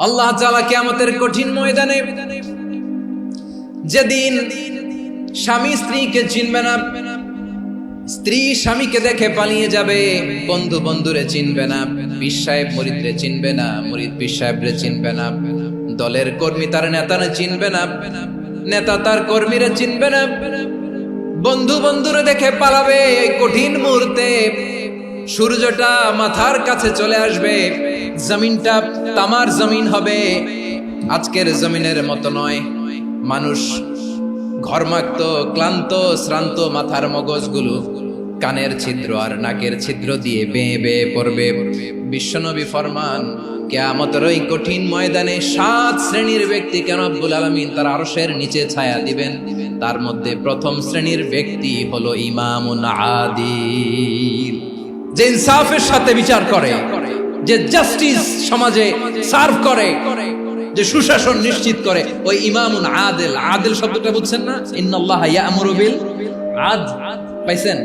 আল্লাহ তাআলা কিয়ামতের কঠিন ময়দানে যেদিন স্বামী স্ত্রীকে চিনবে না, স্ত্রী স্বামীকে দেখে পালিয়ে যাবে, বন্ধু বন্ধুরে চিনবে না, পীর সাহেব মুরিদরে চিনবে না, মুরিদ পীর সাহেবরে চিনবে না, দলের কর্মী তার নেতারে চিনবে না, নেতা তার কর্মীরে চিনবে না, বন্ধু বন্ধুরে দেখে পালাবে। এই কঠিন মুহূর্তে সূর্যটা মাথার কাছে চলে আসবে, জমিনটা তামার জমিন হবে, আজকের জমিনের মতো নয়। মানুষ ঘর্মাক্ত, ক্লান্ত, শ্রান্ত মাথার মগজগুলো কানের ছিদ্র আর নাকের ছিদ্র দিয়ে বেয়ে বেয়ে পড়বে। বিশ্বনবী ফরমান, কিয়ামতের ওই কঠিন ময়দানে 7 শ্রেণীর ব্যক্তিকে রব্বুল আলামিন তার আরশের নিচে ছায়া দিবেন। তার মধ্যে প্রথম শ্রেণীর ব্যক্তি হলো ইমামুন আদিল, যে ইনসাফের সাথে বিচার করে, যে জাস্টিস সমাজে সার্ভ করে, যে সুশাসন নিশ্চিত করে, ওই ইমামুন আদিল। আদিল শব্দটা বুঝছেন না? ইন্নাল্লাহা ইয়া'মুরু বিল আদল, পাইছেন?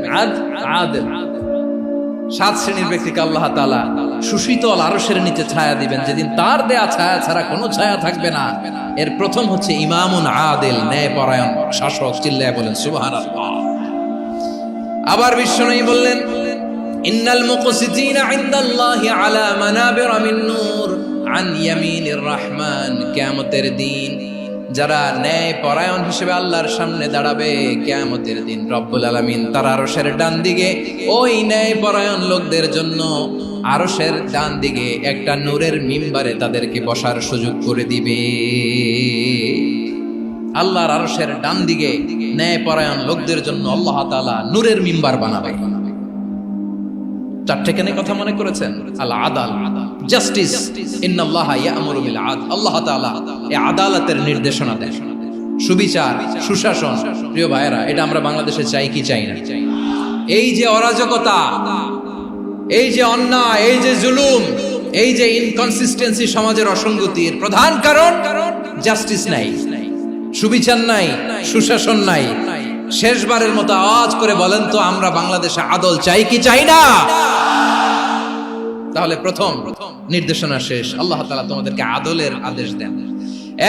আদিল। 7 শ্রেণীর ব্যক্তিকে আল্লাহ তাআলা সুশীতল আরশের নিচে ছায়া দিবেন, যেদিন তার দেয়া ছায়া ছাড়া কোনো ছায়া থাকবে না। এর প্রথম হচ্ছে ইমামুন আদিল, ন্যায়পরায়ণ শাসক। চিল্লায় বলেন সুবহানাল্লাহ। আবার বিশ্বনবী বললেন, ইন্নাল মুকসিতিনা ইনদাল্লাহি আলা মানাবিরা মিন নূর আন ইয়ামিনির রহমান। কিয়ামতের দিন যারা ন্যায় পরায়ণ হিসেবে আল্লাহর সামনে দাঁড়াবে, কিয়ামতের দিন রব্বুল আলামিন তার আরশের ডান দিকে ওই ন্যায় পরায়ণ লোকদের জন্য আরশের ডান দিকে একটা নূরের মিম্বারে তাদেরকে বসার সুযোগ করে দিবে। আল্লাহর আরশের ডান দিকে ন্যায় পরায়ণ লোকদের জন্য আল্লাহ তাআলা নূরের মিম্বার বানাবে। 4টে কেন কথা মনে করেছেন? আল আদাল, জাস্টিস। ইন্নাল্লাহা ইয়া'মুরু বিল আদল। আল্লাহ তাআলা এই আদালতের নির্দেশনা দেন, সুবিচার, সুশাসন। প্রিয় ভাইয়েরা, এটা আমরা বাংলাদেশে চাই কি চাই না? এই যে অরাজকতা, এই যে অন্যায়, এই যে জুলুম, এই যে ইনকনসিস্টেন্সি সমাজের অসঙ্গতির প্রধান কারণ জাস্টিস নাই, সুবিচার নাই, সুশাসন নাই। শেষবারের মতো আওয়াজ করে বলেন তো, আমরা বাংলাদেশে আদল চাই কি চাই না? তাহলে প্রথম নির্দেশনা শেষ। আল্লাহ তাআলা তোমাদেরকে আদলের আদেশ দেন।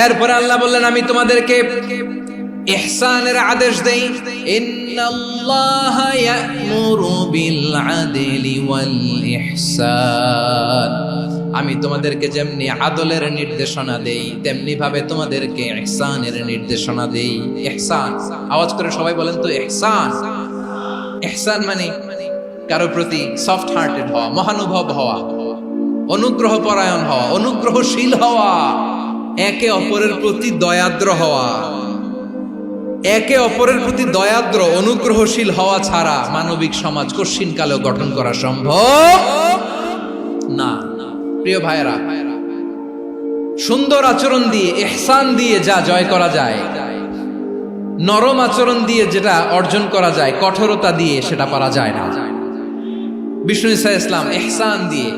এরপরে আল্লাহ বললেন, আমি তোমাদেরকে ইহসানের আদেশ দেই। ইন্নাল্লাহা ইয়া'মুরু বিল আদলি ওয়াল ইহসান। আমি তোমাদেরকে যেমনি আদলের নির্দেশনা দেই, তেমনি ভাবে তোমাদেরকে ইহসানের নির্দেশনা দেই। ইহসান, আওয়াজ করে সবাই বলেন তো ইহসান। ইহসান মানে কারো প্রতি সফট হার্টেড হওয়া, মহানুভব হওয়া, অনুগ্রহ পরায়ণ হওয়া, অনুগ্রহশীল হওয়া, একে অপরের প্রতি দয়াদ্র হওয়া। একে অপরের প্রতি দয়াদ্র, অনুগ্রহশীল হওয়া ছাড়া মানবিক সমাজ কশিনকালেও গঠন করা সম্ভব না। প্রিয় ভাইরা, সুন্দর আচরণ দিয়ে, ইহসান দিয়ে যা জয় করা যায়, নরম আচরণ দিয়ে যেটা অর্জন করা যায়, কঠোরতা দিয়ে সেটা পারা যায় না। বিষ্ণু ঈসা ইসলাম ইহসান দিয়ে,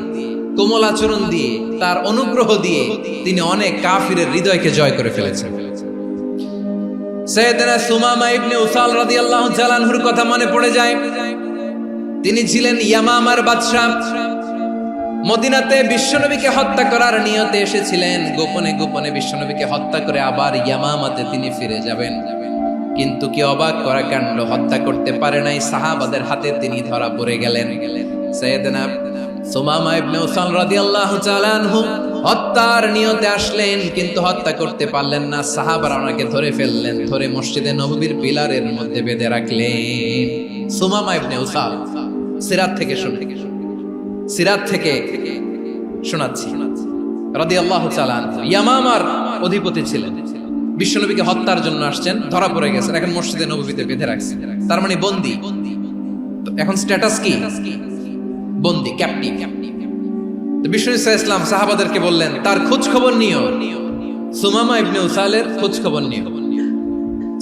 কোমল আচরণ দিয়ে, তার অনুগ্রহ দিয়ে তিনি অনেক কাফিরের হৃদয়কে জয় করে ফেলেছেন। সাইয়েদনা সুমামা ইবনে উসাল রাদিয়াল্লাহু তাআলা আনহুর কথা মনে পড়ে যায়। তিনি ছিলেন ইয়ামামার বাদশা। মদিনাতে বিশ্বনবীকে হত্যা করার নিয়তে এসেছিলেন। গোপনে গোপনে বিশ্বনবীকে হত্যা করে আবার ইয়ামামাতে তিনি ফিরে যাবেন। কিন্তু কি অবাক করা কাণ্ড, হত্যা করতে পারে নাই, সাহাবাদের হাতে তিনি ধরা পড়ে গেলেন। সাইয়েদনা সুমামা ইবনে উসাল রাদিয়াল্লাহু তাআলা আনহু হত্যার নিয়তে আসলেন, কিন্তু হত্যা করতে পারলেন না। সাহাবারা ওনাকে ধরে ফেললেন, ধরে মসজিদে নববীর পিলারের মধ্যে বেঁধে রাখলেন। সুমামা ইবনে উসাল, সিরাত থেকে শোনাচ্ছি, রাদিয়াল্লাহু তাআলা আনহু ইয়ামামার অধিপতি ছিলেন। বিশ্বনবীকে হত্যার জন্য আসছেন, ধরা পড়ে গেছেন, এখন মসজিদে নববীতে বেঁধে রাখছেন। তার মানে বন্দী। এখন স্ট্যাটাস কি? বন্দী, ক্যাপ্টিভ। বিষ্ণু ঈসা ইসলাম সাহাবাদেরকে বললেন, তার খোঁজ খবর নিও, সুমামা ইবনে উসালের খোঁজ খবর নিও।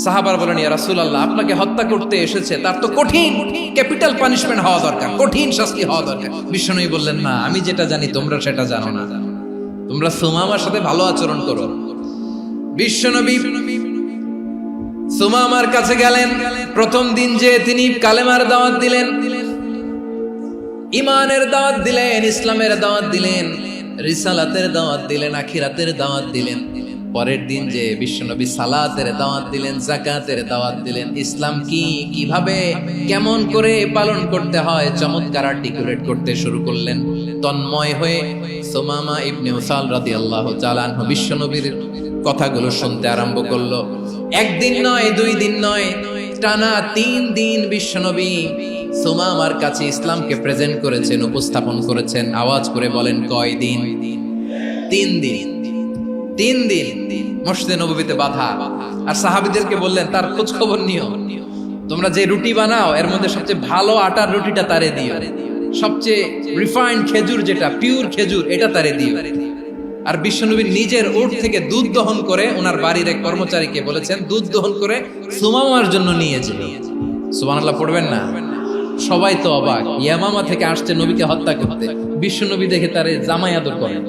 সাহাবারা বলেন, ইয়া রাসূলুল্লাহ, আপনাকে হত্যা করতে এসেছে, তার তো কঠিন ক্যাপিটাল পানিশমেন্ট হওয়া দরকার, কঠিন শাস্তি হওয়া দরকার। বিশ্বনবী বললেন, না, আমি যেটা জানি তোমরা সেটা জানো না, তোমরা সুমামার সাথে ভালো আচরণ করো। বিশ্বনবী সুমামার কাছে গেলেন। প্রথম দিন যে তিনি কালেমার দাওয়াত দিলেন, ইমানের দাওয়াত দিলেন, ইসলামের দাওয়াত দিলেন, রিসালাতের দাওয়াত দিলেন, আখিরাতের দাওয়াত দিলেন। পরের দিন যে বিশ্বনবী সালাতের দাওয়াত দিলেন, যাকাতের দাওয়াত দিলেন, ইসলাম কি, কিভাবে, কেমন করে পালন করতে হয় চমৎকার আর্টিকুলেট করতে শুরু করলেন। তন্ময় হয়ে সুমামা ইবনে উসাল রাদিয়াল্লাহু তাআলা আনহু বিশ্বনবীর কথাগুলো শুনতে আরম্ভ করলো। একদিন নয়, 2 দিন নয়, টানা 3 দিন বিশ্বনবী সুমামার কাছে ইসলামকে প্রেজেন্ট করেছেন, উপস্থাপন করেছেন। আওয়াজ করে বলেন, কয় দিন? 3 দিন। 3 দিন মসজিদে নববীতে বাধা। আর সাহাবীদেরকে বললেন, তার খোঁজ খবর নিও, তোমরা যে রুটি বানাও এর মধ্যে সবচেয়ে ভালো আটার রুটিটা তারে দিও, সবচেয়ে রিফাইন্ড খেজুর, যেটা পিওর খেজুর, এটা তারে দিও। আর বিশ্বনবী নিজের উট থেকে দুধ দহন করে ওনার বাড়ির এক কর্মচারীকে বলেছেন, দুধ দহন করে সুমামার জন্য নিয়ে যেতে। সুবহানাল্লাহ পড়বেন না? সবাই তো অবাক, ইয়ামামা থেকে আসছে নবীকে হত্যা করতে, বিশ্বনবী দেখে তারে জামাই আদর করেন।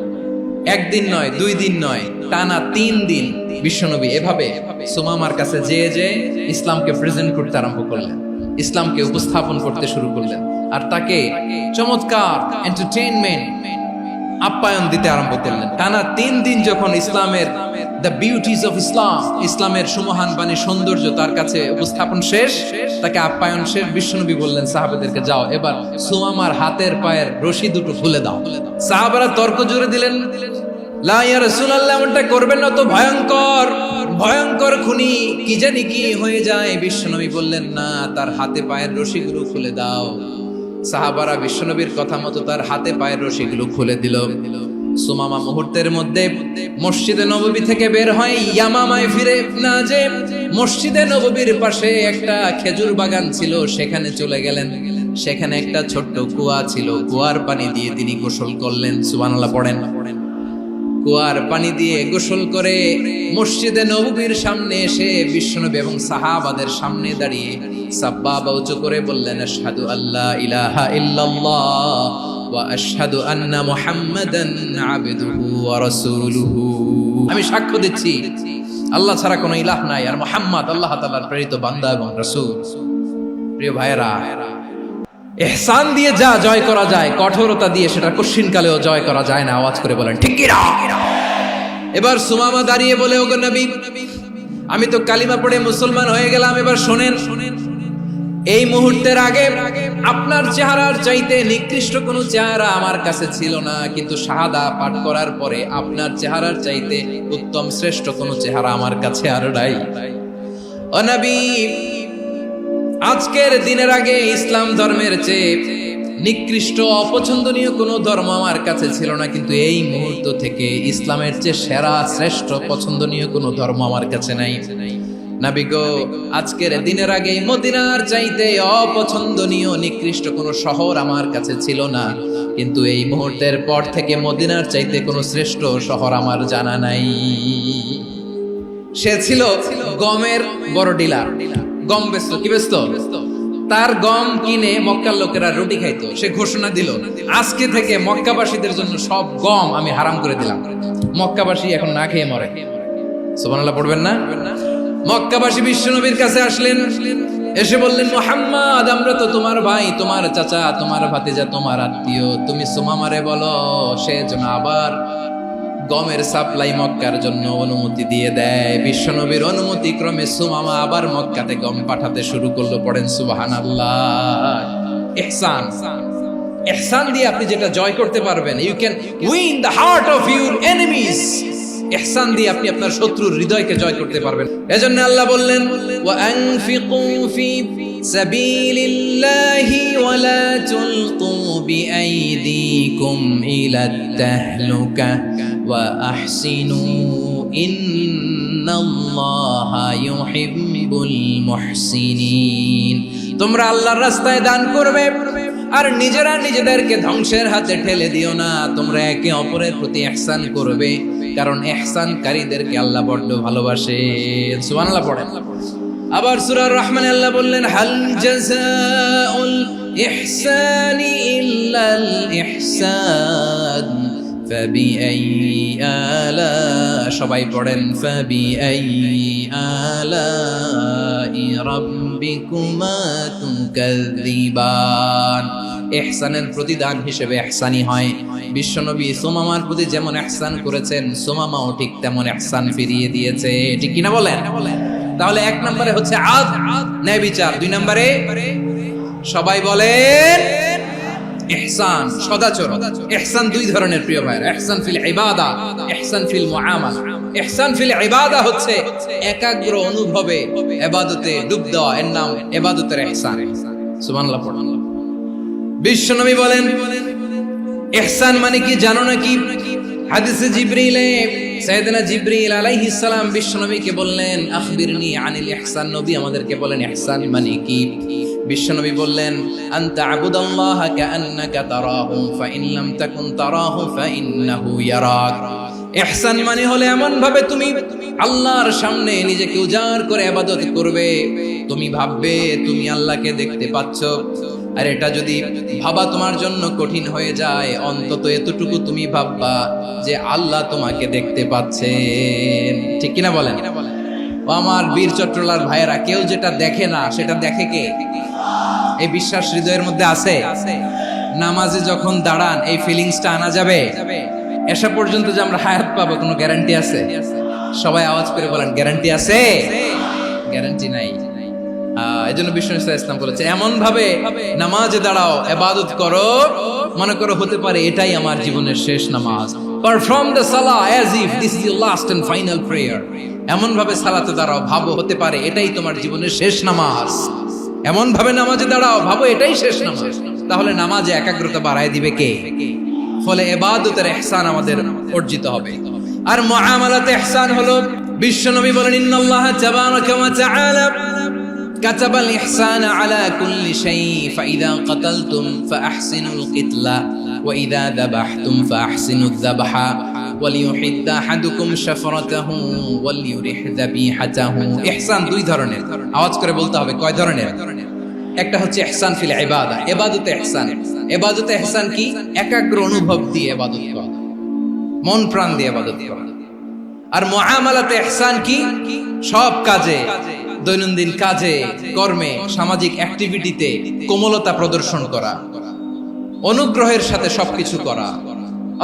1 দিন নয়, 2 দিন নয়, টানা 3 দিন বিশ্বনবী এভাবে সুমামার কাছে যেয়ে ইসলামকে প্রেজেন্ট করতে আরম্ভ করলেন, ইসলামকে উপস্থাপন করতে শুরু করলেন। আর তাকে চমৎকার এন্টারটেইনমেন্ট, আপ্যায়ন দিতে আরম্ভ করলেন। টানা 3 দিন যখন ইসলামের দ্য বিউটিজ অফ ইসলাম, ইসলামের সুমহান বাণী, সৌন্দর্য তার কাছে উপস্থাপন শেষ, তাকে আপ্যায়ন শেষ, বিশ্বনবী বললেন সাহাবাদেরকে, যাও এবার সুমামার হাতের পায়ের রশি দুটো খুলে দাও। সাহাবারা তর্ক জুড়ে দিলেন, লা ইয়া রাসূলুল্লাহ, এমনটা করবেন না, তো ভয়ঙ্কর ভয়ঙ্কর খুনি, কি জানি কি হয়ে যায়। বিশ্বনবী বললেন, না, তার হাতে পায়ের রশিগুলো খুলে দাও। সাহাবারা বিশ্বনবীর কথা মতো তার হাতে পায়ের রশিগুলো খুলে দিল। সুমামা মুহূর্তের মধ্যে মসজিদে নববী থেকে বের হয়, ইয়ামামায় ফিরে না যে মসজিদে নববীর পাশে একটা খেজুর বাগান ছিল, সেখানে চলে গেলেন। সেখানে একটা ছোট্ট কুয়া ছিল, কুয়ার পানি দিয়ে তিনি গোসল করলেন। সুবহানাল্লাহ পড়েন। কুয়ার পানি দিয়ে গোসল করে মসজিদে নববীর সামনে এসে বিশ্বনবী এবং সাহাবাদের সামনে দাঁড়িয়ে সাব্বাবা উঁচু করে বললেন, আশহাদু আল্লা ইলাহা ইল্লাল্লাহ ওয়া আশহাদু আন্না মুহাম্মাদান আবদুহু ওয়া রাসূলুহু। আমি সাক্ষ্য দিচ্ছি আল্লাহ ছাড়া কোনো ইলাহ নাই, আর মুহাম্মদ আল্লাহ তাআলার প্রেরিত বান্দা এবং রাসূল। প্রিয় ভাইয়েরা, ইহসান দিয়ে যা জয় করা যায়, কঠোরতা দিয়ে সেটা কঠিনকালেও জয় করা যায় না। আওয়াজ করে বলেন, ঠিক কি না? এবার সুমামা দাঁড়িয়ে বলে, ওগো নবী, আমি তো কালিমা পড়ে মুসলমান হয়ে গেলাম, এবার শোনেন, এই মুহূর্তের আগে আপনার চেহারার চাইতে নিকৃষ্ট কোনো চেহারা আমার কাছে ছিল না, কিন্তু শাহাদা পাঠ করার পরে আপনার চেহারার চাইতে উত্তম শ্রেষ্ঠ কোনো চেহারা আমার কাছে আর নাই। ও নবী, আজকের দিনের আগে ইসলাম ধর্মের চেয়ে নিকৃষ্ট অপছন্দনীয় কোনো ধর্ম আমার কাছে ছিল না, কিন্তু এই মুহূর্ত থেকে ইসলামের চেয়ে সেরা শ্রেষ্ঠ পছন্দনীয় কোনো ধর্ম আমার কাছে নাই। নবী গো, আজকের দিনের আগে মদিনার চাইতে অপছন্দনীয় নিকৃষ্ট কোনো শহর আমার কাছে ছিল না, কিন্তু এই মুহূর্তের পর থেকে মদিনার চাইতে কোনো শ্রেষ্ঠ শহর আমার জানা নাই। সে ছিল গমের বড় ডিলার, গম বেচত। কি বেচত? তার গম কিনে মক্কার লোকেরা রুটি খাইতো। সে ঘোষণা দিল, আজকে থেকে মক্কাবাসীদের জন্য সব গম আমি হারাম করে দিলাম, মক্কাবাসী এখন না খেয়ে মরে। সুবহানাল্লাহ পড়বেন না? মক্কাবাসী বিশ্বনবীর কাছে আসলেন, এসে বললেন, মুহাম্মদ, আমরা তো তোমার ভাই, তোমার চাচা, তোমার ভাতিজা, তোমার আত্মীয়, তুমি সুমামারে বলো সে যেন আবার গমের সাপ্লাই মক্কার জন্য অনুমতি দিয়ে দেয়। বিশ্বনবীর অনুমতি ক্রমে সুমামা আবার মক্কাতে গম পাঠাতে শুরু করলো। পড়েন সুবহানাল্লাহ। ইহসান, ইহসান দিয়ে আপনি যেটা জয় করতে পারবেন, you can win the heart of your enemies. ইহসান দিয়ে আপনি আপনার শত্রুর হৃদয়কে জয় করতে পারবেন। এজন্য আল্লাহ বললেন, ওয়া আনফিকু ফি সাবিলিল্লাহি ওয়া লা তুলকু বিআইদিকুম ইলাত তাহলুকা ওয়া আহসিনু ইন্নাল্লাহা ইউহিব্বুল মুহসিনিন। তোমরা আল্লাহর রাস্তায় দান করবে আর নিজেরা নিজেদেরকে ধ্বংসের হাতে ঠেলে দিও না। তোমরা একে অপরের প্রতি ইহসান করবে, কারণ ইহসানকারীদেরকে আল্লাহ বড় ভালোবাসে। সুবহানাল্লাহ পড়েন। আবার সূরা রহমানে আল্লাহ বললেন, হাল জাযাউল ইহসানি ইল্লাল ইহসান ফাবিআইয়ি আলা, সবাই পড়েন, ফাবিআইয়ি আলাই রাব্বিকুমা তুকাযযিবান। ইহসানের প্রতিদান হিসেবে ইহসানি হয়। বিশ্বনবী সুমামার প্রতি যেমন ইহসান করেছেন, সুমামাও ঠিক তেমন ইহসান ফিরিয়ে দিয়েছে। ঠিক কিনা বলেন? তাহলে এক নম্বরে হচ্ছে আদ, ন্যায় বিচার। দুই নম্বরে সবাই বলেন ইহসান, সদাচরণ। ইহসান দুই ধরনের প্রিয় ভাইরা, ইহসান ফিল ইবাদা, ইহসান ফিল মুআমালা। ইহসান ফিল ইবাদা হচ্ছে একাগ্র অনুভবে ইবাদতে ডুব দেওয়া, এর নাম ইবাদতের ইহসান। সুবহানাল্লাহ পড়ুন। বিশ্বনবী বলেন ইহসান মানে কি জানো নাকি? হাদিসে জিবরিলে সাইয়েদনা জিবরিল আলাইহিস সালাম বিশ্বনবীকে বললেন আখবিরনি আনিল ইহসান। নবী আমাদেরকে বলেন ইহসান মানে কি? বিশ্বনবী বললেন আনতা আবুদাল্লাহা কাআন্নাকা তারাহু ফাইন লাম তাকুন তারাহু ফাইন্নাহু ইয়ারাক। ইহসান মানে হলো এমন ভাবে তুমি আল্লাহর সামনে নিজেকে উজাড় করে ইবাদত করবে, তুমি ভাববে তুমি আল্লাহকে দেখতে পাচ্ছ। আর এটা যদি ভাবা তোমার জন্য কঠিন হয়ে যায়, অন্তত এতটুকু তুমি ভাববা যে আল্লাহ তোমাকে দেখতে পাচ্ছেন। ঠিক কিনা বলেন? ও আমার বীর চট্টলার ভাইয়েরা, কেউ যেটা দেখে না সেটা দেখে কে? এই বিশ্বাস হৃদয়ের মধ্যে আছে? নামাজে যখন দাঁড়ান এই ফিলিংসটা আনা যাবে? এসা পর্যন্ত যে আমরা হায়াত পাবো কোনো গ্যারান্টি আছে? সবাই আওয়াজ করে বলেন গ্যারান্টি আছে? গ্যারান্টি নাই। এজন্য বিষ্ণু ইসলাম বলেছে এমন ভাবে নামাজে দাঁড়াও, ইবাদত করো, মনে করো হতে পারে এটাই আমার জীবনের শেষ নামাজ। পারফর্ম দ্য সালাহ as if this is your last and final prayer. এমন ভাবে সালাতে দাঁড়াও, ভাবো হতে পারে এটাই তোমার জীবনের শেষ নামাজ। এমন ভাবে নামাজে দাঁড়াও, ভাবো এটাই শেষ নামাজ। তাহলে নামাজে একাগ্রতা বাড়ায় দিবে কে? ফলে ইবাদতের ইহসান আমাদের অর্জিত হবে। আর মুআমালাতে ইহসান হলো, বিশ্বনবী বলেন ইন্নাল্লাহা তাবারাকা ওয়া তাআলা কাতাবাল ইহসানা আলা কুল্লি শাই ফাইদা কাতালতুম ফাআহসিনুল কিতলা ওয়া ইযা যাবাহতুম ফাআহসিনুয যাবহা ওয়ালিয়ুহিদ্দা আহাদুকুম শাফরাতাহু ওয়ালিয়ুরিহ যাবিহাতাহু। ইহসান দুই ধরনের, আওয়াজ করে বলতে হবে কয় ধরনের? একটা হচ্ছে ইহসান ফিল ইবাদা, ইবাদতে ইহসান। ইবাদতে ইহসান কি? একাগ্র অনুভব দিয়ে ইবাদত করা, মন প্রাণ দিয়ে ইবাদত করা। আর মুআমালাতে ইহসান কি? সব কাজে, দৈনন্দিন কাজে, কর্মে, সামাজিক অ্যাক্টিভিটিতে কোমলতা প্রদর্শন করা, অনুগ্রহের সাথে সবকিছু করা।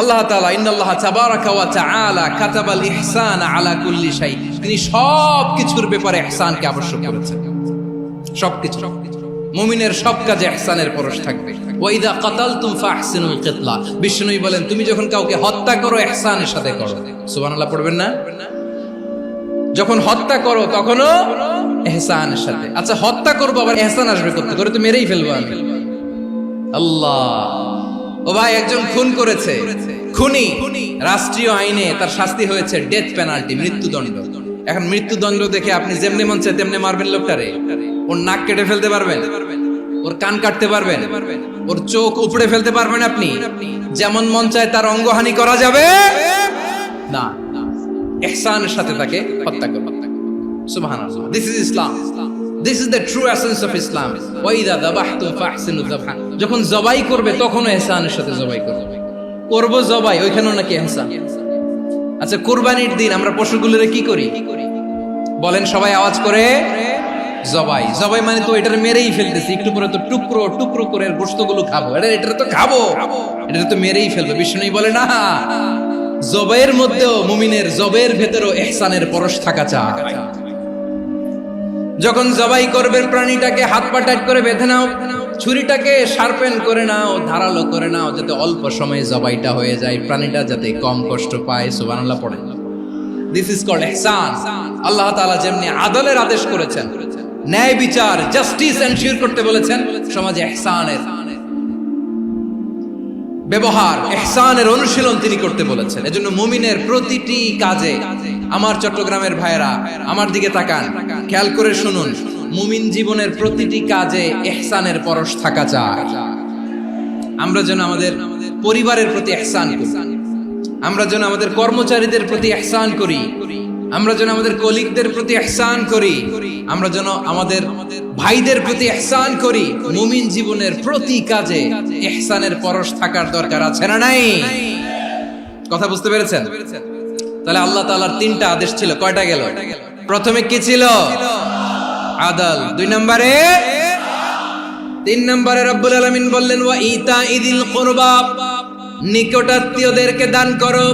আল্লাহ তাআলা ইন্নাল্লাহা তাবারাকা ওয়া তাআলা কাতাবাল ইহসানা আলা কুল্লি শাই, তিনি সবকিছুর ব্যাপারে ইহসানকে আবশ্যক করেছেন। সবকিছু, মুমিনের সব কাজে ইহসানের পরশ থাকবে। ওয়া ইযা কাতালতুম ফাহসিনুল কিতলা, বিষ্ণুই বলেন তুমি যখন কাউকে হত্যা করো ইহসানের সাথে করো। সুবহানাল্লাহ পড়বেন না? যখন হত্যা করো তখনও ইহসানের সাথে। আচ্ছা হত্যা করবো আবার ইহসান আসবে করতে করে তো মেরেই ফেলবো আমি। আল্লাহ, ও ভাই একজন খুন করেছে, খুনি, রাষ্ট্রীয় আইনে তার শাস্তি হয়েছে ডেথ পেনাল্টি, মৃত্যুদণ্ড। এখন মৃত্যুদণ্ড দেখে আপনি যেমনি মন চায় তেমনি মারবেন লোকটারে? ওর নাক কেটে ফেলতে পারবেন? ওর কান কাটতে পারবেন? ওর চোখ উপড়ে ফেলতে পারবেন আপনি? যেমন মন চায় তার অঙ্গহানি করা যাবে না। ইহসানের সাথে তাকে হত্যা করো। সুবহানাল্লাহ, this is Islam, this is the true essence of Islam. ওয়া ইযা যাবাহতুম ফাহসিনুয যাবহা, যখন জবাই করবে তখনও ইহসানের সাথে জবাই করবে। করব জবাই, ওইখানেও নাকি ইহসান। আচ্ছা কুরবানির দিন আমরা পশুগুলোরে কি করি বলেন সবাই আওয়াজ করে? জবাই। জবাই মানে তো এটারে মেরেই ফেলতেছি, একটু পরে তো টুকরো টুকরো করে গোশতগুলো খাবো, এটা তো খাবো, এটা তো মেরেই ফেলবো। বিষ্ণু বলে না, জবাইয়ের মধ্যেও মুমিনের জবাইয়ের ভেতরেও ইহসানের পরশ থাকা চাই। যখন জবাই করবে প্রাণীটাকে হাত পা টাইট করে বেঁধে নাও, ছুরিটাকে শার্পেন করে নাও, ধারালো করে নাও, যাতে অল্প সময়ে জবাইটা হয়ে যায়, প্রাণীটা যাতে কম কষ্ট পায়। সুবহানাল্লাহ পড়ে। দিস ইজ কল্ড ইহসান। আল্লাহ তাআলা যেমনি আদলের আদেশ করেছেন, ন্যায় বিচার, জাস্টিস এনশিওর করতে বলেছেন, সমাজে ইহসানের ব্যবহার, ইহসানের অনুশীলন তিনি করতে বলেছেন। এজন্য মুমিনের প্রতিটি কাজে, আমার চট্টগ্রামের ভাইয়েরা আমার দিকে তাকান, খেয়াল করে শুনুন, মুমিন জীবনের প্রতিটি কাজে ইহসানের পরশ থাকা চাই। আমরা যেন আমাদের পরিবারের প্রতি ইহসান করি, আমরা যেন আমাদের কর্মচারীদের প্রতি ইহসান করি, আমরা যেন আমাদের কলিগদের প্রতি ইহসান করি, আমরা যেন আমাদের ভাইদের প্রতি ইহসান করি। মুমিন জীবনের প্রতি কাজে ইহসানের পরশ থাকার দরকার আছে না নাই? কথা বুঝতে পেরেছেন? তাহলে আল্লাহ তাআলার তিনটা আদেশ ছিল, কয়টা গেল? প্রথমে কি ছিল? আদল। দুই নম্বরে তিন নম্বরে রব্বুল আলামিন বললেন ওয়া ইতাইদিল কুরবা, নিকট আত্মীয়দেরকে দান করো।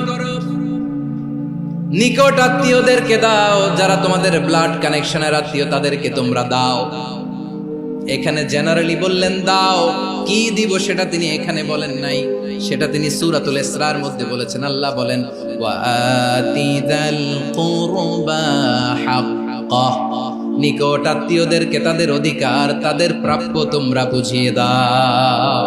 নিকট আত্মীয়দেরকে দাও, যারা তোমাদের ব্লাড কানেকশনের আত্মীয় তাদেরকে তোমরা দাও। এখানে জেনারেলি বললেন দাও, কি দিব সেটা তিনি এখানে বলেন নাই, সেটা তিনি সূরাতুল ইসরার মধ্যে বলেছেন। আল্লাহ বলেন ওয়া আতিদাল কুরবা হাক্কাহ, নিকট আত্মীয়দেরকে তাদের অধিকার, তাদের প্রাপ্য তোমরা বুঝিয়ে দাও।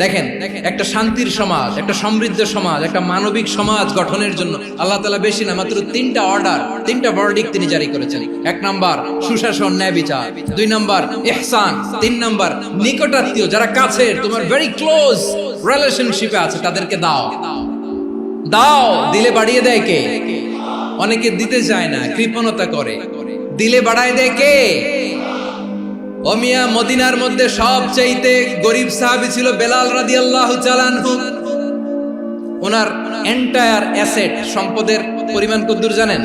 দেখেন, একটা শান্তির সমাজ, একটা সমৃদ্ধ সমাজ, একটা মানবিক সমাজ গঠনের জন্য আল্লাহ তাআলা বেশি না মাত্র তিনটা অর্ডার, তিনটা ভার্ডিক্ট তিনি জারি করেছেন। এক নাম্বার সুশাসন, ন্যায় বিচার। দুই নাম্বার ইহসান। তিন নাম্বার নিকটাত্মীয়, যারা কাছের, তোমার ভেরি ক্লোজ রিলেশনশিপে আছে, তাদেরকে দাও। দাও, দিলে বাড়িয়ে দেয় কে? অনেকে দিতে চায় না, কৃপণতা করে। দিলে বাড়ায় দেয় কে? ওমিয়া মদিনার মধ্যে সবচাইতে গরিব সাহাবী ছিল বেলাল রাদিয়াল্লাহু তাআলা আনহু। ওনার এন্টায়ার অ্যাসেট, সম্পদের পরিমাণ কতদূর জানেন?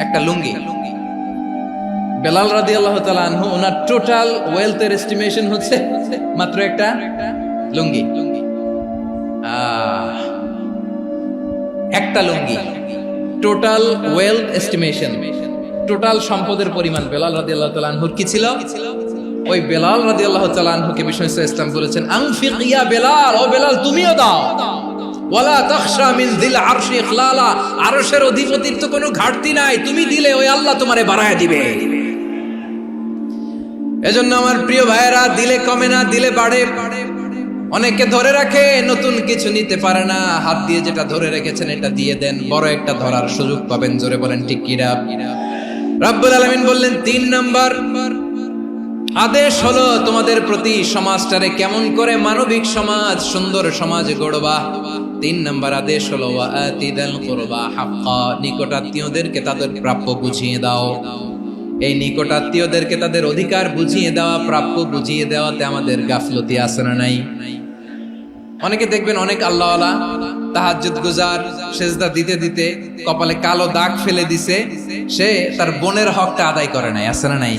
একটা লুঙ্গি। বেলাল রাদিয়াল্লাহু তাআলা আনহু, ওনার টোটাল ওয়েলথের এস্টিমেশন হচ্ছে মাত্র একটা লুঙ্গি। একটা লুঙ্গি, টোটাল ওয়েলথ এস্টিমেশন, টোটাল সম্পদের পরিমাণ বেলাল রাদিয়াল্লাহু তাআলা আনহুর কি ছিল? ওই বেলাল রাদিয়াল্লাহু তাআলা আনহুকে বিষ্ণু ইসলাম বলেছেন আনফিক ইয়া বেলাল, ও বেলাল তুমিও দাও। ওয়ালা তাখশা মিন যিল আরশি ইখলালা, আরশের অধিপতির তো কোনো ঘাটতি নাই, তুমি দিলে ওই আল্লাহ তোমারে বাড়ায় দিবে। এজন্য আমার প্রিয় ভাইয়েরা, দিলে কমে না, দিলে বাড়ে। অনেকে ধরে রাখে, নতুন কিছু নিতে পারে না, হাত দিয়ে যেটা ধরে রেখেছেন এটা দিয়ে দেন, বড় একটা ধরার সুযোগ পাবেন। জোরে বলেন ঠিক কিনা? রব্বুল আলামিন বললেন 3 নাম্বার আদেশ হলো তোমাদের প্রতি সমাজটারে কেমন করে মানবিক সমাজ, সুন্দর সমাজ গড়বা। 3 নাম্বার আদেশ হলো ওয়া আতিদাল কুরবা হাক্কা, নিকটাত্মীয়দেরকে তাদের প্রাপ্য বুঝিয়ে দাও। এই নিকটাত্মীয়দেরকে তাদের অধিকার বুঝিয়ে দেওয়া, প্রাপ্য বুঝিয়ে দেওয়াতে আমাদের গাফলতি আছে না নাই? অনেকে দেখবেন অনেক আল্লাহওয়ালা, তাহাজ্জুদ গুজার, সেজদা দিতে দিতে কপালে কালো দাগ ফেলে দিছে, সে তার বোনের হকটা আদায় করে নাই, আছে না নাই?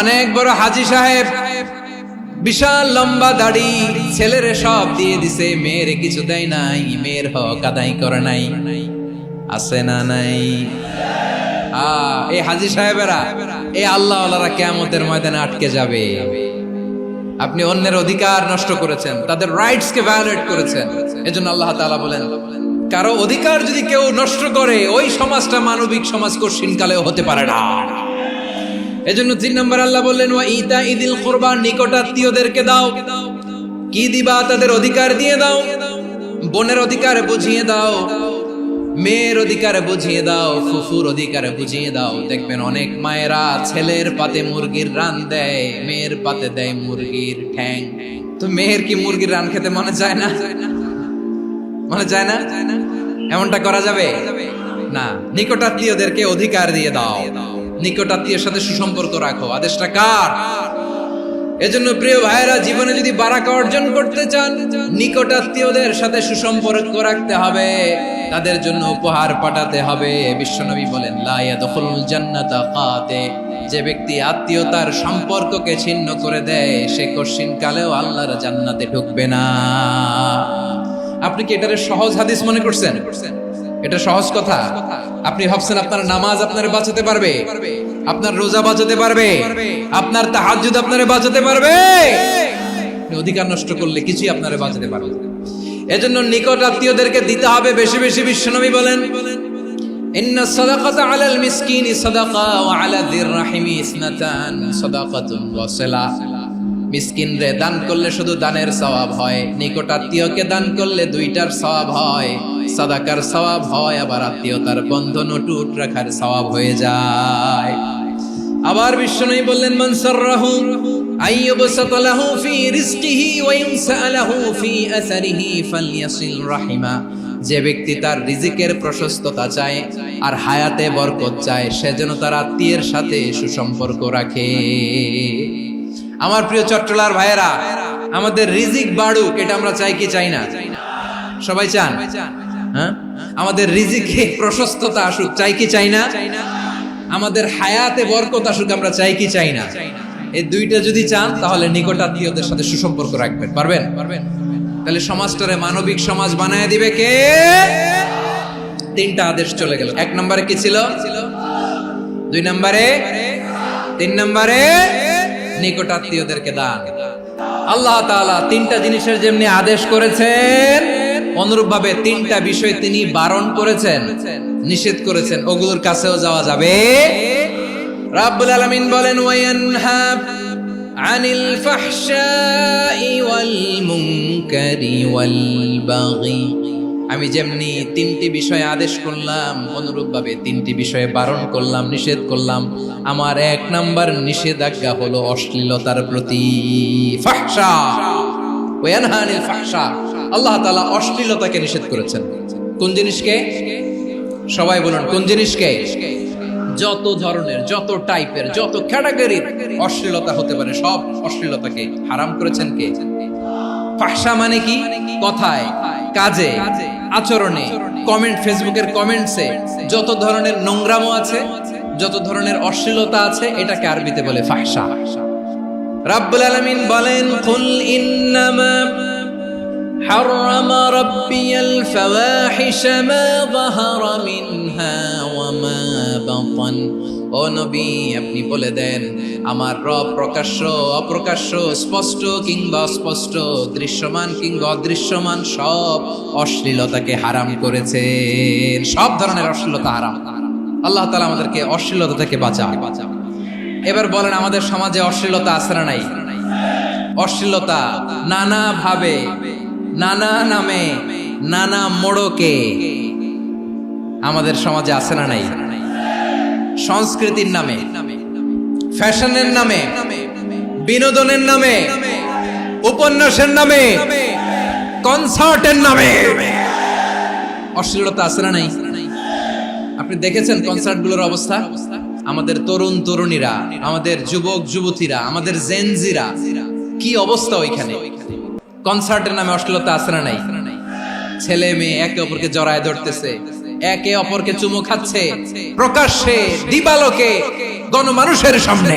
অনেক বড় হাজী সাহেব, বিশাল লম্বা দাড়ি, ছেলেরে সব দিয়ে দিছে, মেয়েরে কিছু দেয় নাই, মেয়ের হক আদায় করে নাই, আছে না নাই? এই হাজী সাহেবেরা, এই আল্লাহওয়ালারা কিয়ামতের ময়দানে আটকে যাবে। আপনি অন্যের অধিকার নষ্ট করেছেন, তাদের রাইটস কে ভায়োলেট করেছেন। এজন্য আল্লাহ তাআলা বলেন, কারো অধিকার যদি কেউ নষ্ট করে, ওই সমাজটা মানবিক সমাজ কঠিন কালেও হতে পারে না। এজন্য 3 নম্বর আল্লাহ বললেন ওয়া ইতাইদিল কুরবা, নিকটাত্মীয়দেরকে দাও। কি দিবা? তাদের অধিকার দিয়ে দাও। বোনের অধিকার বুঝিয়ে দাও, মেয়ের অধিকার বুঝিয়ে দাও, ফুফুর অধিকার বুঝিয়ে দাও। দেখবেন অনেক মায়েরা ছেলের পাতে মুরগির রান দেয়, মেয়ের পাতে দেয় মুরগির ঠ্যাং। তো মেয়ের কি মুরগির রান খেতে মনে চায় না? মনে চায় না? এমনটা করা যাবে না। নিকটাত্মীয়দেরকে অধিকার দিয়ে দাও, নিকটাত্মীয়ের সাথে সুসম্পর্ক রাখো। আদেশটা কার? এজন্য প্রিয় ভাইয়েরা, জীবনে যদি বারাকা অর্জন করতে চান, নিকটাত্মীয়দের সাথে সুসম্পর্ক রাখতে হবে, তাদের জন্য উপহার পাঠাতে হবে। বিশ্বনবী বলেন লা ইয়াদখুলুল জান্নাতা কাতে, যে ব্যক্তি আত্মীয়তার সম্পর্ককে ছিন্ন করে দেয়, সে কঠিন কালেও আল্লাহর জান্নাতে ঢুকবে না। আপনি কি এটারে সহজ হাদিস মনে করছেন? এটা সহজ কথা? আপনি ভাবছেন আপনার নামাজ আপনারে বাঁচাতে পারবে, আপনার রোজা বাঁচাতে পারবে, আপনার তাহাজ্জুদ আপনারে বাঁচাতে পারবে? অধিকার নষ্ট করলে কিছুই আপনারে বাঁচাতে পারবে না। এজন্য নিকট আত্মীয়দেরকে দিতে হবে বেশি বেশি। বিশ্বনবী বলেন ইন্না সাদাকাতা আলাল মিসকিনি সাদাকা ওয়া আলা যির রাহিমি ইসনাতান সাদাকাতুন ওয়া সিলা। মিসকিনরে দান করলে শুধু দানের সওয়াব হয়, নিকট আত্মীয়কে দান করলে দুইটার সওয়াব হয়, সাদাকার সওয়াব হয়, আবার আত্মীয়তার বন্ধন অটুট রাখার সওয়াব হয়ে যায়। আবার বিশ্বনবী বললেন মান সাররাহু আইয়ুবসাতা লাহু ফি রিজকিহি ওয়া ইনসালাহু ফি আসারিহি ফালইয়াসিল রাহিমা। যে ব্যক্তি তার রিজিকের প্রশস্ততা চায় আর হায়াতে বরকত চায়, সে যেন তার আত্মীয়ের সাথে সুসম্পর্ক রাখে। আমার প্রিয় চট্টলার ভাইয়েরা, আমাদের রিজিক বাড়ুক, এটা আমরা চাই কি চাই না? সবাই চান? হ্যাঁ, আমাদের রিজিকে প্রশস্ততা আসুক, চাই কি চাই না? আমাদের হায়াতে বরকত আসুক, আমরা চাই কি চাই না? এই দুইটা যদি চান তাহলে নিকটাত্মীয়দের সাথে সুসম্পর্ক রাখবেন। পারবেন? তাহলে সমাজটারে মানবিক সমাজ বানায় দিবে কে? তিনটা আদেশ চলে গেল। 1 নম্বরে কি ছিল? 2 নম্বরে, 3 নম্বরে নিকটাত্মীয়দেরকে দান। আল্লাহ তাআলা তিনটা জিনিসের যেমনি আদেশ করেছেন, অনুরূপভাবে তিনটা বিষয় তিনি বারণ করেছেন, নিষেধ করেছেন। ওগুলোর কাছেও যাওয়া যাবে। রাব্বুল আলামিন বলেন, ওয়ায়ানহা আনিল ফাহশাই ওয়াল মুনকারি ওয়াল বাগি। আমি যেমনি তিনটি বিষয়ে আদেশ করলাম, অনুরূপভাবে তিনটি বিষয়ে বারণ করলাম, নিষেধ করলাম। আমার 1 নাম্বার নিষেধাজ্ঞা হলো অশ্লীলতার প্রতি। ফাহশা, ওয়ায়ানহা আনিল ফাহশা, আল্লাহ তাআলা অশ্লীলতাকে নিষেধ করেছেন। কোন জিনিসকে? সবাই বলুন, কোন জিনিসকে? যত ধরনের, যত টাইপের, যত ক্যাটাগরির অশ্লীলতা হতে পারে সব অশ্লীলতাকে হারাম করেছেন কে? ফাহশা মানে কি? কথায়, কাজে, আচরণে, কমেন্ট, ফেসবুকের কমেন্টসে যত ধরনের নোংরামো আছে, যত ধরনের অশ্লীলতা আছে, এটাকে আরবিতে বলে ফাহশা। রাব্বুল আলামিন বলেন, কুল ইন্নামা হারামা রাব্বিয়াল ফাওয়াহিশা মা যাহারা মিনহা ওয়া মা বাতান। ও নবী, আপনি বলে দেন, আমার রব প্রকাশ্য, অপ্রকাশ্য, স্পষ্ট কিংবা অস্পষ্ট, দৃশ্যমান কিংবা অদৃশ্যমান সব অশ্লীলতাকে হারাম করেছেন। সব ধরনের অশ্লীলতা হারাম। আল্লাহ তাআলা আমাদেরকে অশ্লীলতা থেকে বাঁচান। এবার বলেন, আমাদের সমাজে অশ্লীলতা আছে না নাই? অশ্লীলতা নানা ভাবে, নানা নামে, নানা মোড়কে আমাদের সমাজে আছে না নাই? সংস্কৃতির নামে, ফ্যাশনের নামে, বিনোদনের নামে, উপন্যাসের নামে, কনসার্টের নামে অশ্লীলতা আছে না নাই? আপনি দেখেছেন কনসার্টগুলোর অবস্থা? আমাদের তরুণ তরুণীরা, আমাদের যুবক যুবতীরা, আমাদের জেনজিরা, কি অবস্থা ওইখানে? কনসার্টের নামে অশ্লীলতা আছে না নাই? ছেলে মেয়ে একে অপরকে জড়ায় ধরতেছে, একে অপরকে চুমু খাচ্ছে, প্রকাশ্যে, দিবালোকে, গণমানুষের সামনে।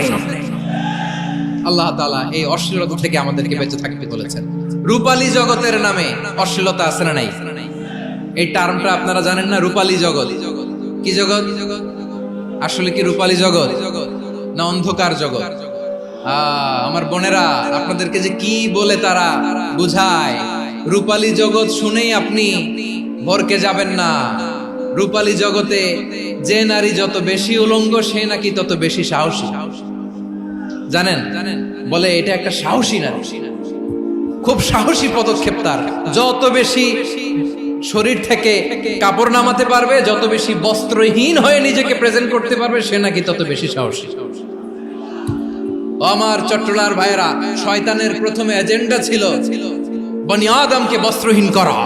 আল্লাহ তাআলা এই অশ্লীলতা থেকে আমাদেরকে বেঁচে থাকতে বলেছেন। রূপালী জগতের নামে অশ্লীলতা আছে না নাই? এই টার্মটা আপনারা জানেন না? রূপালী জগৎ কি জগৎ? আসলে কি রূপালী জগৎ না অন্ধকার জগৎ? আমার বোনেরা, আপনাদেরকে যে কি বলে তারা বুঝায়, রূপালী জগৎ শুনেই আপনি ভরকে যাবেন না। রূপালী জগতে যে নারী যত বেশি উলঙ্গ, সে নাকি তত বেশি সাহসী। জানেন? বলে এটা একটা সাহসী নারী, খুব সাহসী পদক্ষেপ তার। যত বেশি শরীর থেকে কাপড় নামাতে পারবে, যত বেশি বস্ত্রহীন হয়ে নিজেকে প্রেজেন্ট করতে পারবে, সে নাকি তত বেশি সাহসী। আমার চট্টলার ভাইয়েরা, শয়তানের প্রথমে এজেন্ডা ছিল বনি আদমকে বস্ত্রহীন করা।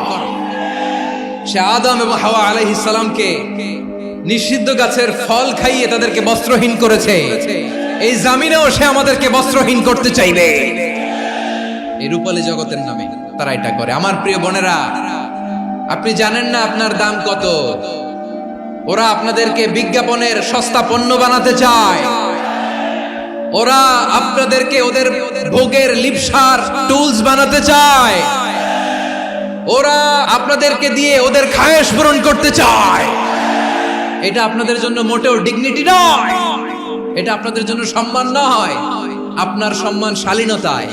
সে আদম এবং হাওয়া আলাইহিস সালামকে নিষিদ্ধ গাছের ফল খাইয়ে তাদেরকে বস্ত্রহীন করেছে। এই জামিনেও সে আমাদেরকে বস্ত্রহীন করতে চাইবে। এই রূপালী জগতের নামে তারা এটা করে। আমার প্রিয় বোনেরা, আপনি জানেন না আপনার দাম কত? ওরা আপনাদেরকে বিজ্ঞাপনের সস্তা পণ্য বানাতে চায়। ওরা আপনাদেরকে ওদের ভোগের লিপসার টুলস বানাতে চায়। ওরা আপনাদেরকে দিয়ে ওদের খায়েশ পূরণ করতে চায়। এটা আপনাদের জন্য মোটেও ডিগনিটি নয়, এটা আপনাদের জন্য সম্মান নয়। আপনার সম্মান শালীনতায়,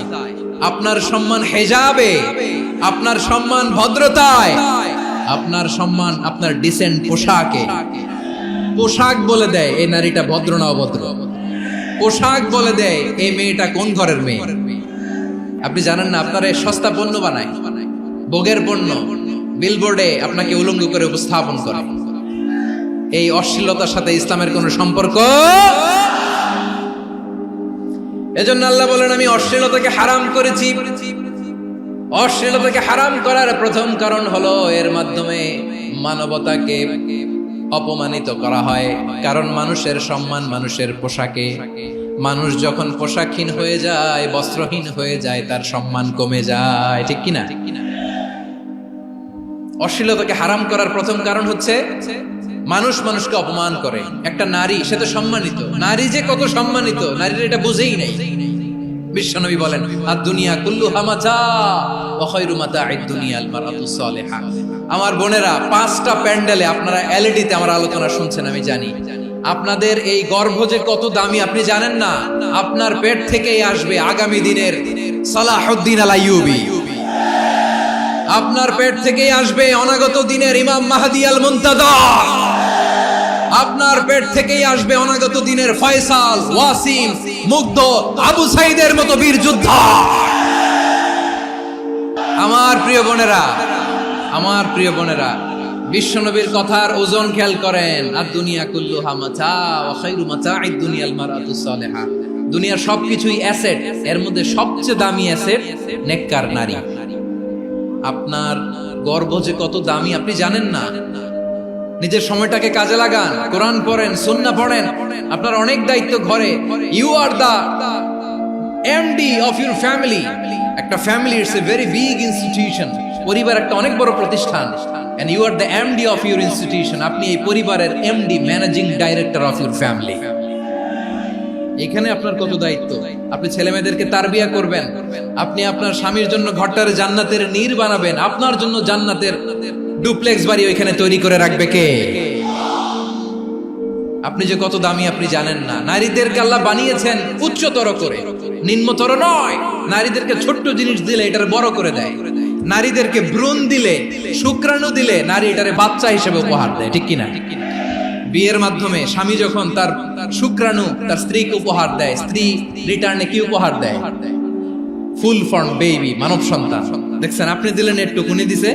আপনার সম্মান হেজাবে, আপনার সম্মান ভদ্রতায়, আপনার সম্মান আপনার ডিসেন্ট পোশাকে। পোশাক বলে দেয় এই নারীটা ভদ্র না অভদ্র। পোশাক বলে দেয় এই মেয়েটা কোন ঘরের মেয়ে। আপনি জানেন না? আপনারা সস্তা পণ্য বানায়, ভোগের পণ্য, বিলবোর্ডে আপনাকে উলঙ্গ করে উপস্থাপন করে। এই অশ্লীলতার সাথে ইসলামের কোনো সম্পর্ক। এজন্য আল্লাহ বলেন, আমি অশ্লীলতাকে হারাম করেছি। অশ্লীলতাকে হারাম করার প্রথম কারণ হলো এর মাধ্যমে মানবতাকে অপমানিত করা হয়। কারণ মানুষের সম্মান মানুষের পোশাকে। মানুষ যখন পোশাকহীন হয়ে যায়, বস্ত্রহীন হয়ে যায়, তার সম্মান কমে যায়। ঠিক কিনা? অশ্লীলতাকে হারাম করার প্রথম কারণ হচ্ছে মানুষ মানুষকে অপমান করে। একটা নারী, সে তো সম্মানিত, নারী যে কত সম্মানিত নারীরা এটা বুঝেই নাই। বিশ্বনবী বলেন আদ-দুনিয়া কুল্লুহা মাতা ওয়া খায়রু মাতা'আদ দুনিয়া আল মারআতুস সালিহা। আমার বোনেরা, 5টা প্যান্ডেলে আপনারা এলইডিতে আমার আলোচনা শুনছেন, আমি জানি। আপনাদের এই গর্ভ যে কত দামি আপনি জানেন না। আপনার পেট থেকেই আসবে আগামী দিনের সালাহুদ্দিন আল আইয়ুবী। আপনার পেট থেকেই আসবে অনাগত দিনের ইমাম মাহদী আল মুনতাযর। আপনার পেট থেকেই আসবে অনাগত দিনের ফয়সাল, ওয়াসিম, মুগ্ধ, আবু সাইদের মতো বীর যোদ্ধা। আমার প্রিয় বোনেরা, আমার প্রিয় বোনেরা, বিশ্বনবীর কথার ওজন খেয়াল করেন। আদ-দুনিয়া কুল্লুহা মাতা ওয়া খায়রু মাতা'আদ দুনিয়া আল মারআতুস সালিহা। দুনিয়ার সবকিছুই অ্যাসেট, এর মধ্যে সবচেয়ে দামি অ্যাসেট নেককার নারী। আপনার গর্ভ যে কত দামি আপনি জানেন না। নিজের সময়টাকে কাজে লাগান, কোরআন পড়েন, সুন্নাহ পড়েন। আপনার অনেক দায়িত্ব ঘরে। You are the MD of your family. একটা family it's a very big institution. পরিবার একটা অনেক বড় প্রতিষ্ঠান। And you are the MD of your institution. আপনি এই পরিবারের MD, managing director of your family. এখানে আপনার কত দায়িত্ব। আপনি ছেলে মেয়েদেরকে তারবিয়া করবেন, আপনি আপনার স্বামীর জন্য ঘরটারে জান্নাতের নীর বানাবেন, আপনার জন্য জান্নাতের ডুপ্লেক্স বাড়ি ওইখানে তৈরি করে রাখবে কে? আপনি যে কত দামি আপনি জানেন না। নারীদেরকে আল্লাহ বানিয়েছেন উচ্চতর করে, নিম্নতর নয়। নারীদেরকে ছোট্ট জিনিস দিলে এটারে বড় করে দেয়। নারীদেরকে ভ্রূণ দিলে, শুক্রাণু দিলে নারী এটারে বাচ্চা হিসেবে উপহার দেয়, ঠিক কিনা? বিয়ের মাধ্যমে স্বামী যখন তার শুক্রাণু তার স্ত্রীকে উপহার দেয়, স্ত্রী রিটার্নে কি উপহার দেয়? ফুল ফর্ম বেবি, মানব সন্তান। দেখছেন, আপনি দিলেন একটুকুনি, দিছে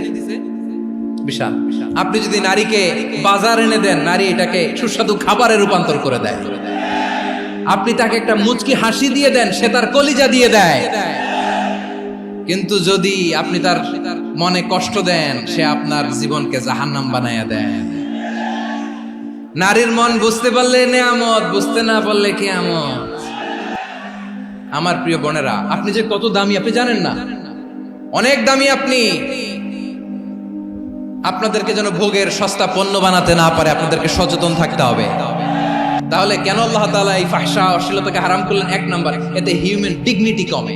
বিশাল। আপনি যদি নারীকে বাজার এনে দেন, নারী এটাকে সুস্বাদু খাবারে রূপান্তর করে দেয়। আপনি তাকে একটা মুচকি হাসি দিয়ে দেন, সে তার কলিজা দিয়ে দেয়। কিন্তু যদি আপনি তার মনে কষ্ট দেন, সে আপনার জীবনকে জাহান্নাম বানায়া দেয়। নারীর মন বুঝতে পারলে নেয়ামত, বুঝতে না পারলে কিয়ামত। আমার প্রিয় বোনেরা, আপনি যে কত দামি আপনি জানেন না। অনেক দামি আপনি। আপনাদেরকে যেন ভোগের সস্তা পণ্য বানাতে না পারে, আপনাদেরকে সচেতন থাকতে হবে। তাহলে কেন আল্লাহ তাআলা এই ফাহশা, অশ্লীলতাকে হারাম করলেন? 1 নাম্বার, এতে হিউম্যান ডিগনিটি কমে।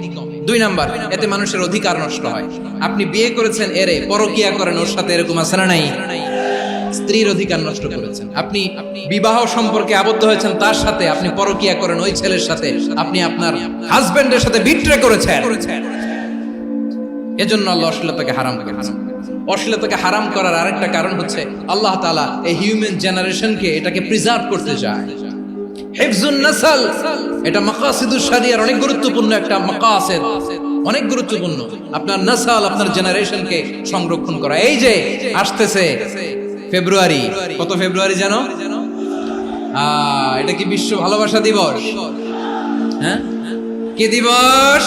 2 নাম্বার, এতে মানুষের অধিকার নষ্ট হয়। আপনি বিয়ে করেছেন, এরে পরকিয়া করেন, ওর সাথে এরকম আছে না নাই? স্ত্রীর অধিকার নষ্ট করেছেন। আপনি বিবাহ সম্পর্কে আবদ্ধ হয়েছেন তার সাথে, আপনি পরকিয়া করেন ওই ছেলের সাথে, আপনি আপনার হাজবেন্ডের সাথে বিট্রে করেছেন। এজন্য আল্লাহ অশ্লীলতাকে হারাম করেছেন। অশ্লীলতাকে হারাম করার আরেকটা কারণ হচ্ছে আল্লাহ তাআলা এই হিউম্যান জেনারেশনকে এটাকে প্রিজার্ভ করতে চায়। হিফজুন নাসল, এটা মাকাসিদুশ শরিয়ার অনেক গুরুত্বপূর্ণ একটা মাকাসিদ, অনেক গুরুত্বপূর্ণ। আপনার নাসল, আপনার জেনারেশনকে সংরক্ষণ করা। এই যে আসতেছে ফেব্রুয়ারি, কত ফেব্রুয়ারি জানো? এটা কি বিশ্ব ভালোবাসা দিবস? হ্যাঁ, কি দিবস?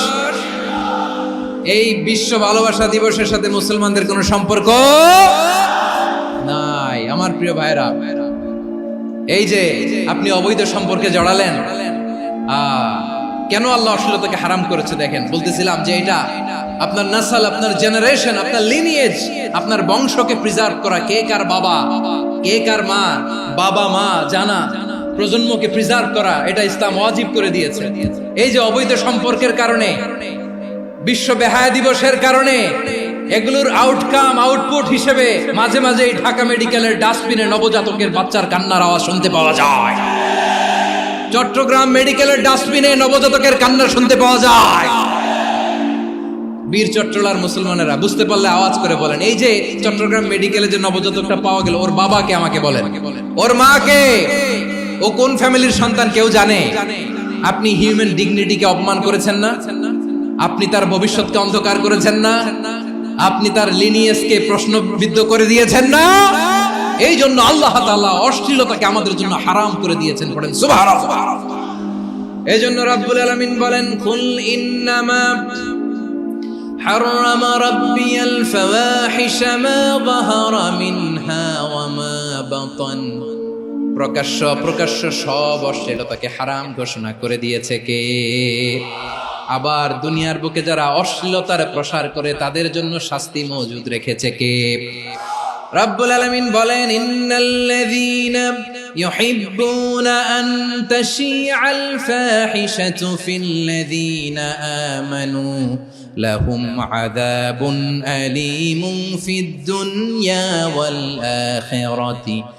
এই বিশ্ব ভালোবাসা দিবসের সাথে মুসলমানদের কোনো সম্পর্ক নাই। আমার প্রিয় ভাইরা, এই যে আপনি অবৈধ সম্পর্কে জড়ালেন, কেন আল্লাহ অশ্লীলতাকে হারাম করেছে দেখেন। বলতেছিলাম যে এটা আপনার নাসল, আপনার জেনারেশন, আপনার লিনিয়েজ, আপনার বংশকে প্রিজার্ভ করা। কে কার বাবা, কে কার মা, বাবা মা জানা, প্রজন্মকে প্রিজার্ভ করা, এটা ইসলাম ওয়াজিব করে দিয়েছে। এই যে অবৈধ সম্পর্কের কারণে, বিশ্ব বেহায়া দিবসের কারণে, এগুলোর আউটকাম, আউটপুট হিসেবে মাঝে মাঝে এই ঢাকা মেডিকেলের ডাস্টবিনে নবজাতকের বাচ্চার কান্নার আওয়াজ শুনতে পাওয়া যায়। চট্টগ্রাম মেডিকেলের ডাস্টবিনে নবজাতকের কান্না শুনতে পাওয়া যায়। বীর চট্টলার মুসলমানেরা বুঝতে পারলে আওয়াজ করে বলেন, এই যে চট্টগ্রাম মেডিকেলে যে নবজাতকটা পাওয়া গেল, ওর বাবাকে আমাকে বলেন, ওর মাকে, ও কোন ফ্যামিলির সন্তান কেউ জানে? আপনি হিউম্যান ডিগনিটিকে অপমান করেছেন না? আপনি তার ভবিষ্যৎকে অন্ধকার করেছেন না? আপনি তার লিনিয়েজকে প্রশ্নবিদ্ধ করে দিয়েছেন না? এই জন্য আল্লাহ তাআলা অশ্লীলতাকে আমাদের জন্য হারাম করে দিয়েছেন। পড়েন সুবহানাল্লাহ। এই জন্য রাব্বুল আলামিন বলেন, কুল ইন্নামা হারাম রাব্বিয়াল ফাওয়াহিশা মা যাহারা মিনহা ওয়া মা বাতান। প্রকাশ্য অপ্রকাশ্য সব অশ্লীলতাকে হারাম ঘোষণা করে দিয়েছে কে? আবার দুনিয়ার বুকে যারা অশ্লীলতার প্রসার করে তাদের জন্য শাস্তি মজুদ রেখেছে কে? রাব্বুল আলামিন বলেন, ইন্নাল্লাযীনা يحبون أن تشيع الفاحشة في الذين آمنوا لهم عذاب أليم في الدنيا والآخرة